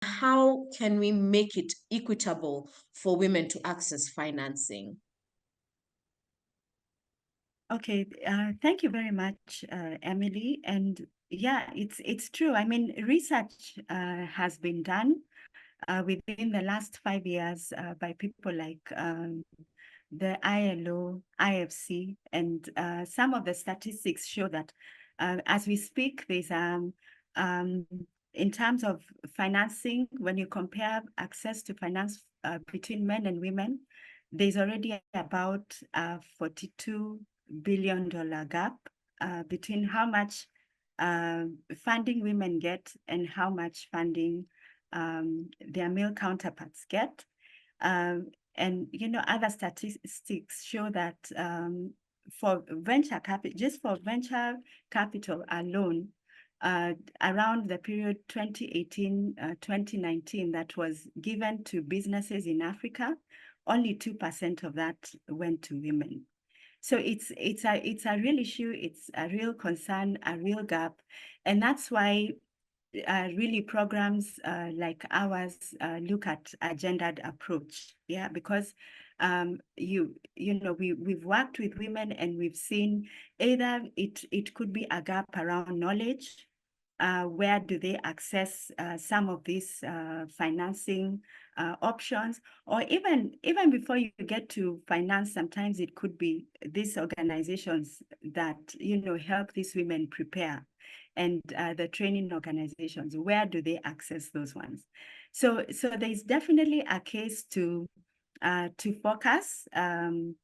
how can we make it equitable for women to access financing? Okay, thank you very much, Emily. And yeah, it's true. I mean, research has been done within the last 5 years by people like the ILO, IFC, and some of the statistics show that as we speak, there's um, in terms of financing, when you compare access to finance between men and women, there's already about $42 billion gap between how much funding women get and how much funding their male counterparts get. And other statistics show that for venture capital, just for venture capital alone, around the period 2018, 2019, that was given to businesses in Africa, only 2% of that went to women. So it's a real issue, it's a real concern, a real gap, and that's why really programs like ours look at a gendered approach. Yeah, because we've worked with women and we've seen either it could be a gap around knowledge. Where do they access some of these financing options, or even before you get to finance, sometimes it could be these organizations that help these women prepare, and the training organizations, where do they access those ones? So there's definitely a case to focus on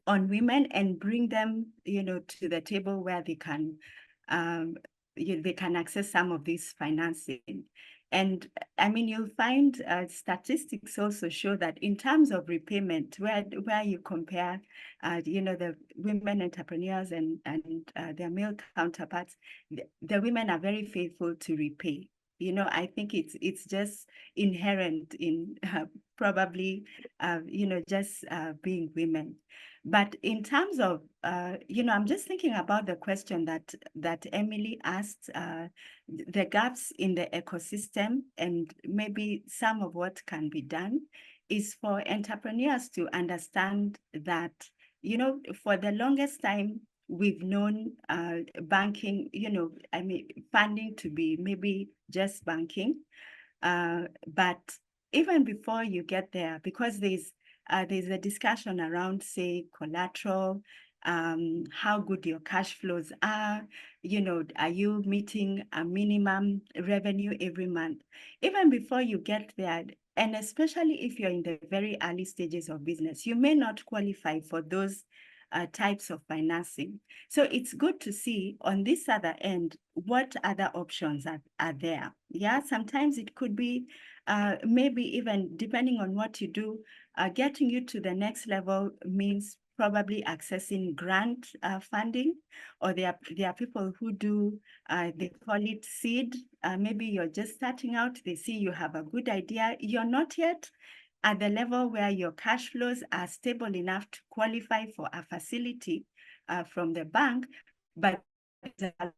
women and bring them, to the table where they can access some of this financing. And I mean, you'll find statistics also show that in terms of repayment, where you compare, the women entrepreneurs and their male counterparts, the women are very faithful to repay. I think it's just inherent in probably, just being women. But in terms of, I'm just thinking about the question that Emily asked, the gaps in the ecosystem, and maybe some of what can be done is for entrepreneurs to understand that, for the longest time, we've known banking, funding to be maybe just banking. But even before you get there, because there's a discussion around, say, collateral, how good your cash flows are, are you meeting a minimum revenue every month? Even before you get there, and especially if you're in the very early stages of business, you may not qualify for those types of financing. So it's good to see on this other end what other options are there. Yeah, sometimes it could be maybe even depending on what you do, getting you to the next level means probably accessing grant funding, or there are people who do, they call it seed. Maybe you're just starting out, they see you have a good idea, you're not yet at the level where your cash flows are stable enough to qualify for a facility from the bank, but there's a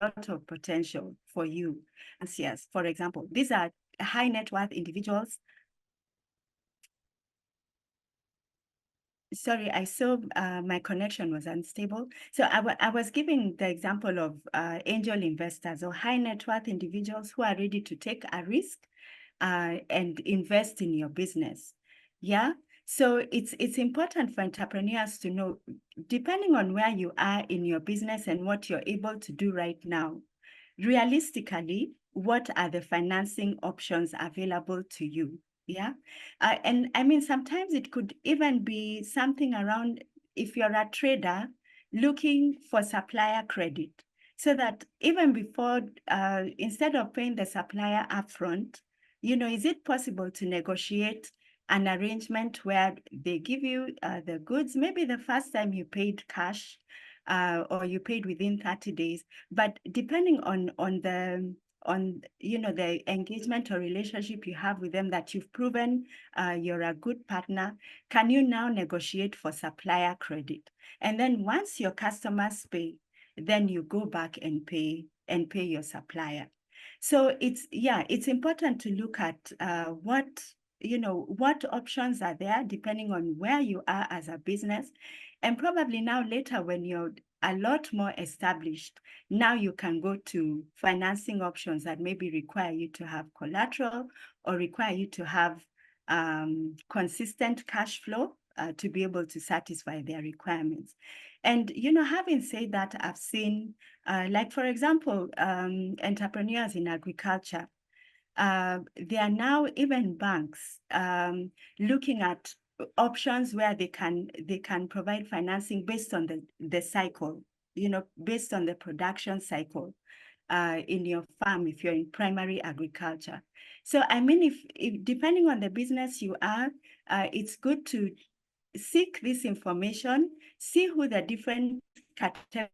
lot of potential for you. And yes, for example, these are high net worth individuals. Sorry, I saw my connection was unstable. So I was giving the example of angel investors or high net worth individuals who are ready to take a risk and invest in your business. Yeah. So it's important for entrepreneurs to know, depending on where you are in your business and what you're able to do right now, realistically, what are the financing options available to you? Yeah. And I mean, sometimes it could even be something around, if you're a trader, looking for supplier credit, so that even before, instead of paying the supplier upfront, is it possible to negotiate an arrangement where they give you the goods? Maybe the first time you paid cash, or you paid within 30 days, but depending on the engagement or relationship you have with them, that you've proven you're a good partner, can you now negotiate for supplier credit? And then once your customers pay, then you go back and pay and pay your supplier. So it's important to look at what options are there depending on where you are as a business. And probably now later when you're a lot more established, now you can go to financing options that maybe require you to have collateral or require you to have consistent cash flow to be able to satisfy their requirements. And, having said that, I've seen, like, for example, entrepreneurs in agriculture, there are now even banks looking at options where they can provide financing based on the cycle, based on the production cycle in your farm if you're in primary agriculture. So, I mean, if depending on the business you are, it's good to seek this information, see who the different categories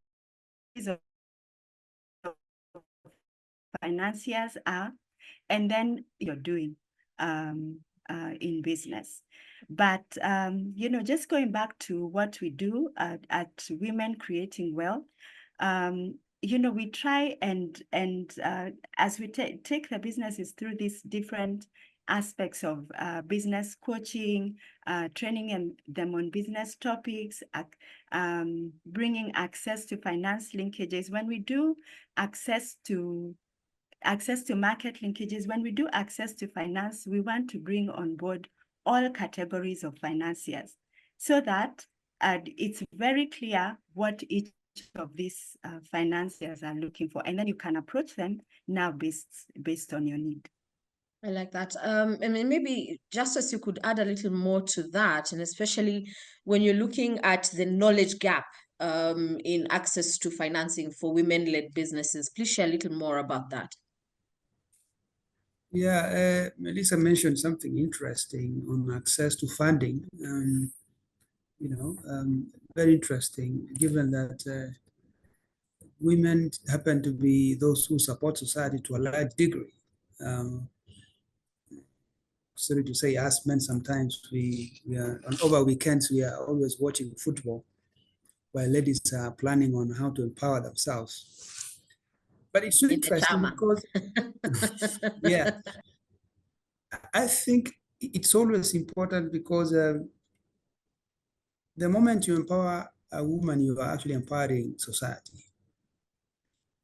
of financiers are, and then you're doing in business. But, just going back to what we do at Women Creating Wealth, we try and as we take the businesses through these different aspects of business coaching, training them on business topics, bringing access to finance linkages. When we do access to market linkages, when we do access to finance, we want to bring on board all categories of financiers so that it's very clear what each of these financiers are looking for. And then you can approach them now based on your need. I like that. I mean, maybe just as you could add a little more to that, and especially when you're looking at the knowledge gap in access to financing for women-led businesses, please share a little more about that. Yeah, Melissa mentioned something interesting on access to funding. Very interesting, given that women happen to be those who support society to a large degree. Sorry to say, us men sometimes we are over weekends we are always watching football, while ladies are planning on how to empower themselves. But it's interesting because, yeah, I think it's always important because the moment you empower a woman, you are actually empowering society.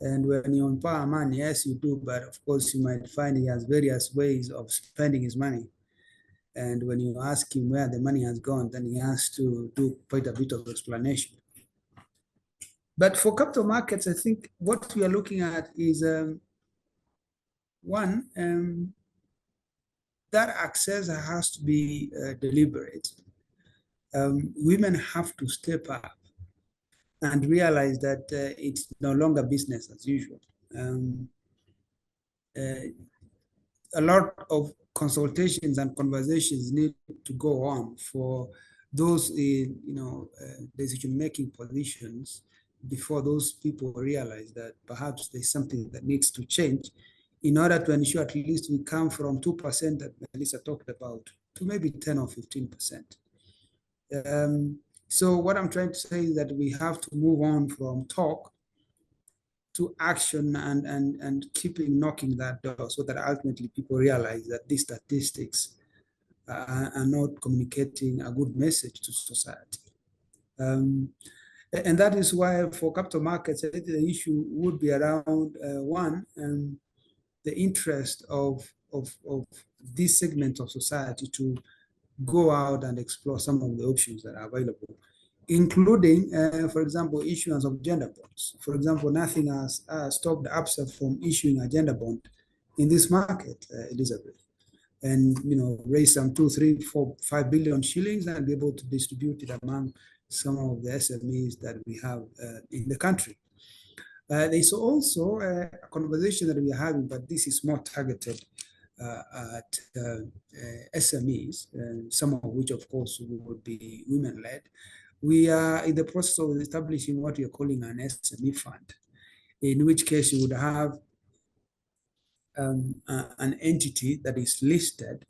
And when you empower a man, yes, you do, but of course you might find he has various ways of spending his money. And when you ask him where the money has gone, then he has to do quite a bit of explanation. But for capital markets, I think what we are looking at is one, that access has to be deliberate. Women have to step up and realize that it's no longer business as usual. A lot of consultations and conversations need to go on for those in decision-making positions before those people realize that perhaps there's something that needs to change in order to ensure at least we come from 2% that Melissa talked about to maybe 10 or 15%. So what I'm trying to say is that we have to move on from talk to action and keeping knocking that door so that ultimately people realize that these statistics are not communicating a good message to society. And that is why for capital markets, I think the issue would be around one, the interest of this segment of society to go out and explore some of the options that are available, including, for example, issuance of gender bonds. For example, nothing has stopped ABSA from issuing a gender bond in this market, Elizabeth, and raise some 2, 3, 4, 5 billion shillings and be able to distribute it among some of the SMEs that we have in the country. There's also a conversation that we are having, but this is more targeted at SMEs, some of which, of course, would be women-led. We are in the process of establishing what we are calling an SME fund, in which case you would have an entity that is listed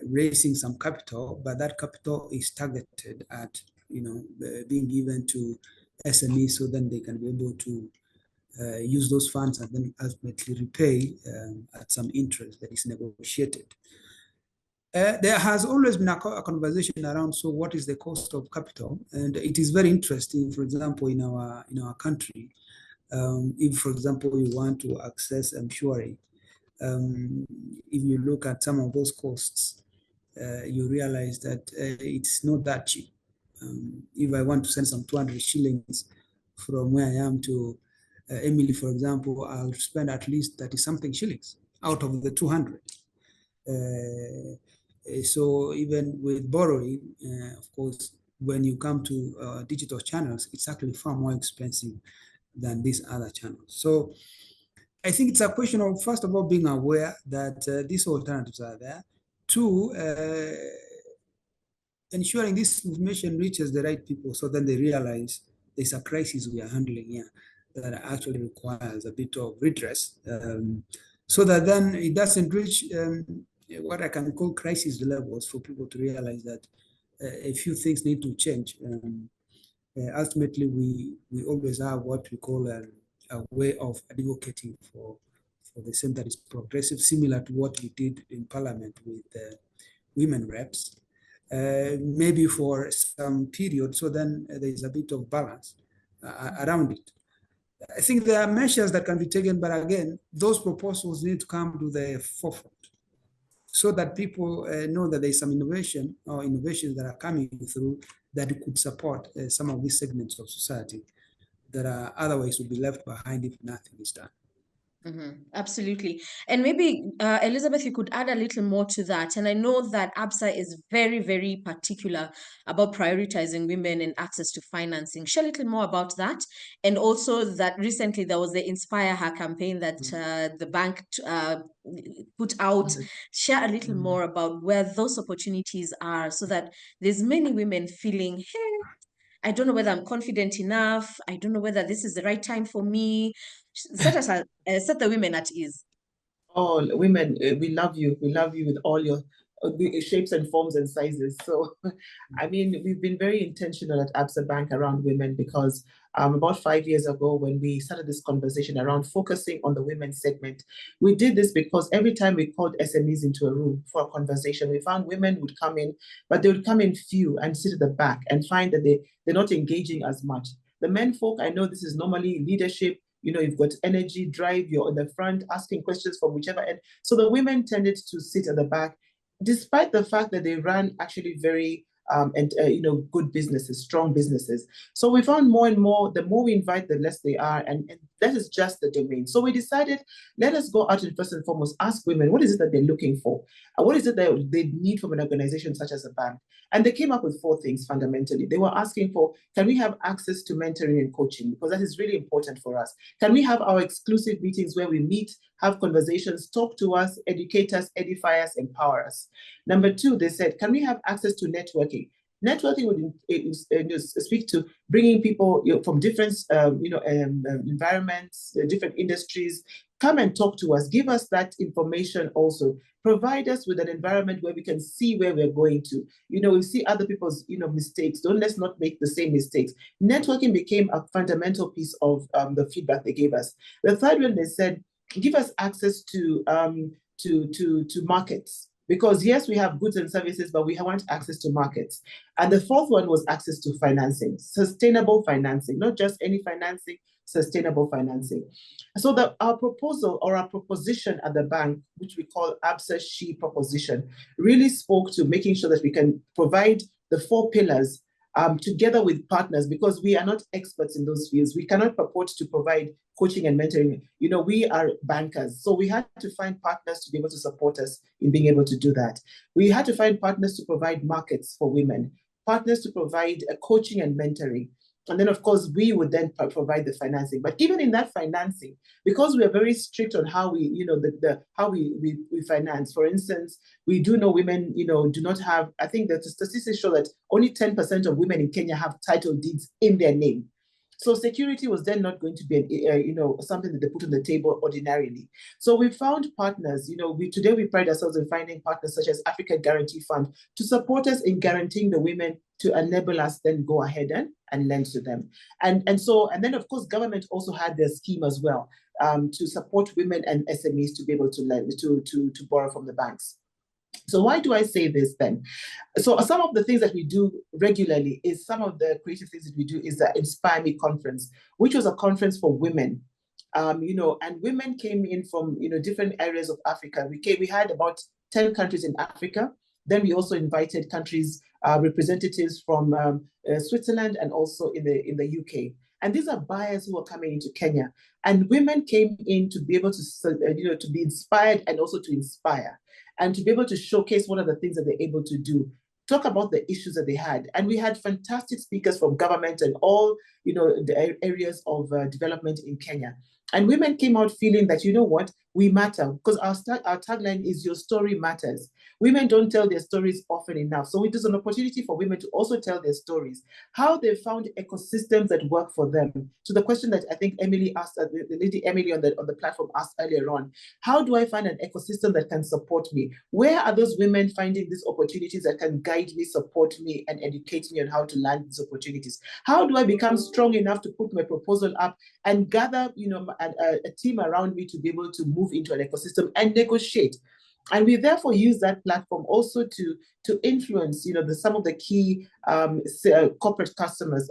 raising some capital, but that capital is targeted at being given to SMEs so then they can be able to use those funds and then ultimately repay at some interest that is negotiated. There has always been a conversation around, so what is the cost of capital? And it is very interesting, for example, in our country, if, for example, you want to access Mshwari, if you look at some of those costs, you realize that it's not that cheap. If I want to send some 200 shillings from where I am to Emily, for example, I'll spend at least 30 something shillings out of the 200. So even with borrowing, of course, when you come to digital channels, it's actually far more expensive than these other channels. So I think it's a question of, first of all, being aware that these alternatives are there. Two, ensuring this information reaches the right people so then they realize there's a crisis we are handling here that actually requires a bit of redress, so that then it doesn't reach what I can call crisis levels for people to realize that a few things need to change. Ultimately, we always have what we call a way of advocating for the same that is progressive, similar to what we did in Parliament with women reps, maybe for some period, so then there is a bit of balance around it. I think there are measures that can be taken, but again, those proposals need to come to the forefront so that people know that there's some innovation or innovations that are coming through that could support some of these segments of society that are otherwise would be left behind if nothing is done. Absolutely. And maybe, Elizabeth, you could add a little more to that. And I know that ABSA is very, very particular about prioritizing women and access to financing. Share a little more about that. And also that recently there was the Inspire Her campaign that the bank put out. Share a little more about where those opportunities are so that there's many women feeling, hey, I don't know whether I'm confident enough. I don't know whether this is the right time for me. Set the women at ease. All women, we love you. We love you with all your the shapes and forms and sizes. So, I mean, we've been very intentional at ABSA Bank around women because about 5 years ago, when we started this conversation around focusing on the women's segment, we did this because every time we called SMEs into a room for a conversation, we found women would come in, but they would come in few and sit at the back and find that they're not engaging as much. The men folk, I know this is normally leadership. You know, you've got energy, drive, you're on the front, asking questions from whichever end. So the women tended to sit at the back, despite the fact that they ran actually very good businesses, strong businesses. So we found more and more, the more we invite, the less they are, and that is just the domain. So we decided, let us go out and first and foremost ask women, what is it that they're looking for? And what is it that they need from an organization such as a bank? And they came up with 4 things fundamentally. They were asking for, can we have access to mentoring and coaching? Because that is really important for us. Can we have our exclusive meetings where we meet, have conversations, talk to us, educate us, edify us, empower us? Number 2, they said, can we have access to networking? Networking would speak to bringing people from different environments, different industries, come and talk to us, give us that information also, provide us with an environment where we can see where we're going to. We see other people's mistakes. Let's not make the same mistakes. Networking became a fundamental piece of the feedback they gave us. The third one, they said, give us access to markets. Because yes, we have goods and services, but we want access to markets. And the fourth one was access to financing, sustainable financing, not just any financing, sustainable financing. So our proposal or our proposition at the bank, which we call ABSA She Proposition, really spoke to making sure that we can provide the 4 pillars together with partners, because we are not experts in those fields. We cannot purport to provide coaching and mentoring. We are bankers. So we had to find partners to be able to support us in being able to do that. We had to find partners to provide markets for women, partners to provide coaching and mentoring. And then, of course, we would then provide the financing. But even in that financing, because we are very strict on how we, how we finance. For instance, we do know women, do not have. I think that the statistics show that only 10% of women in Kenya have title deeds in their name. So security was then not going to be, something that they put on the table ordinarily. So we found partners. Today we pride ourselves in finding partners such as Africa Guarantee Fund to support us in guaranteeing the women to enable us then go ahead and lend to them. And then of course government also had their scheme as well, to support women and SMEs to be able to lend to borrow from the banks. So why do I say this then? So some of the things that we do regularly is some of the creative things that we do is the Inspire Me conference, which was a conference for women. And women came in from different areas of Africa. We had about 10 countries in Africa. Then we also invited countries, representatives from Switzerland and also in the UK. And these are buyers who are coming into Kenya. And women came in to be able to, to be inspired and also to inspire, and to be able to showcase what are the things that they're able to do, talk about the issues that they had. And we had fantastic speakers from government and all, the areas of development in Kenya. And women came out feeling that, we matter, because our tagline is your story matters. Women don't tell their stories often enough. So it is an opportunity for women to also tell their stories, how they found ecosystems that work for them. So the question that I think Emily asked, the lady Emily on the platform asked earlier on, how do I find an ecosystem that can support me? Where are those women finding these opportunities that can guide me, support me, and educate me on how to land these opportunities? How do I become strong enough to put my proposal up and gather, a team around me to be able to move into an ecosystem and negotiate? And we therefore use that platform also to influence, some of the key corporate customers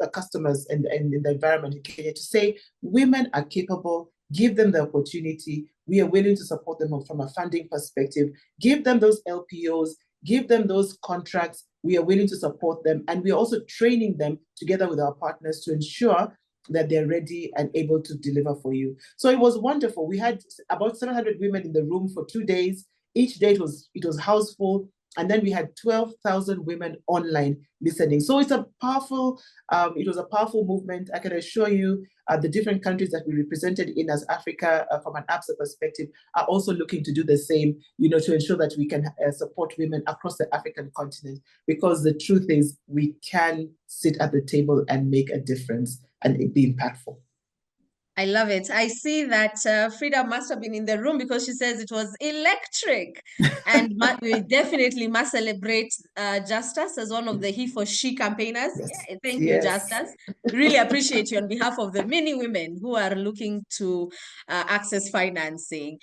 in the environment in Kenya, to say women are capable, give them the opportunity. We are willing to support them from a funding perspective, give them those LPOs, give them those contracts. We are willing to support them. And we are also training them together with our partners to ensure that they're ready and able to deliver for you. So it was wonderful. We had about 700 women in the room for 2 days. Each day it was house full, and then we had 12,000 women online listening. So it's a powerful, it was a powerful movement. I can assure you, the different countries that we represented in as Africa, from an APSA perspective, are also looking to do the same, to ensure that we can support women across the African continent. Because the truth is, we can sit at the table and make a difference and be impactful. I love it. I see that Frida must have been in the room, because she says it was electric. And we definitely must celebrate Justus as one of the He for She campaigners. Yes. Yeah, thank you, Justus. Really appreciate you on behalf of the many women who are looking to access financing.